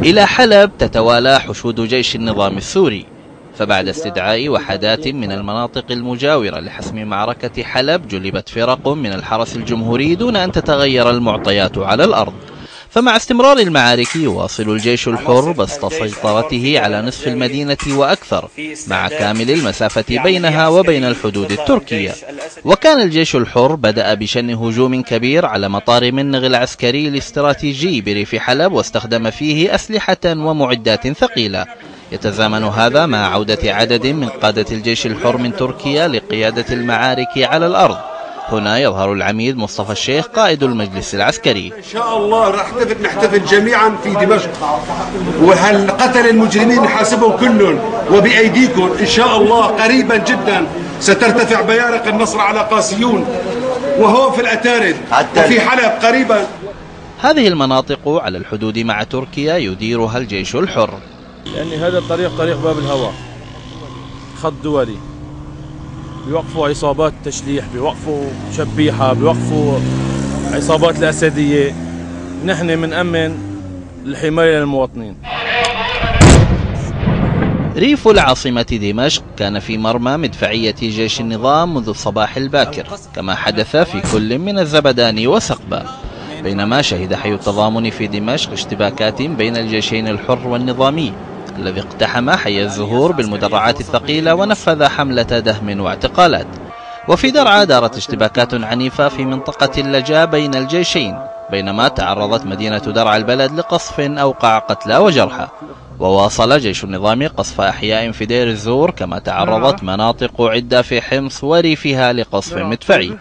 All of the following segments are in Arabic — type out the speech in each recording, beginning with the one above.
إلى حلب تتوالى حشود جيش النظام السوري، فبعد استدعاء وحدات من المناطق المجاورة لحسم معركة حلب جلبت فرق من الحرس الجمهوري دون أن تتغير المعطيات على الأرض. فمع استمرار المعارك يواصل الجيش الحر بسط سيطرته على نصف المدينة وأكثر، مع كامل المسافة بينها وبين الحدود التركية. وكان الجيش الحر بدأ بشن هجوم كبير على مطار منغ العسكري الاستراتيجي بريف حلب، واستخدم فيه أسلحة ومعدات ثقيلة. يتزامن هذا مع عودة عدد من قادة الجيش الحر من تركيا لقيادة المعارك على الأرض. هنا يظهر العميد مصطفى الشيخ قائد المجلس العسكري. إن شاء الله راح نحتفل جميعا في دمشق، وهالقتل المجرمين نحاسبهم كلهم وبأيديكم إن شاء الله. قريبا جدا سترتفع بيارق النصر على قاسيون وهو في الأتارب وفي حلب قريبا. هذه المناطق على الحدود مع تركيا يديرها الجيش الحر، لأن هذا الطريق طريق باب الهواء، خط دولي، بيوقفوا عصابات تشليح، بيوقفوا شبيحة، بيوقفوا عصابات الأسدية. نحن منأمن الحماية للمواطنين. ريف العاصمة دمشق كان في مرمى مدفعية جيش النظام منذ الصباح الباكر، كما حدث في كل من الزبداني وسقبة. بينما شهد حي التضامن في دمشق اشتباكات بين الجيشين الحر والنظامي، الذي اقتحم حي الزهور بالمدرعات الثقيلة ونفذ حملة دهم واعتقالات. وفي درعا دارت اشتباكات عنيفة في منطقة اللجا بين الجيشين، بينما تعرضت مدينة درعا البلد لقصف أوقع قتلى وجرحى. وواصل جيش النظام قصف أحياء في دير الزور، كما تعرضت مناطق عدة في حمص وريفها لقصف مدفعي.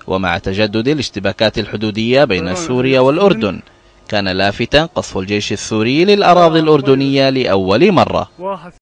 ومع تجدد الاشتباكات الحدودية بين سوريا والأردن، كان لافتا قصف الجيش السوري للأراضي الأردنية لأول مرة.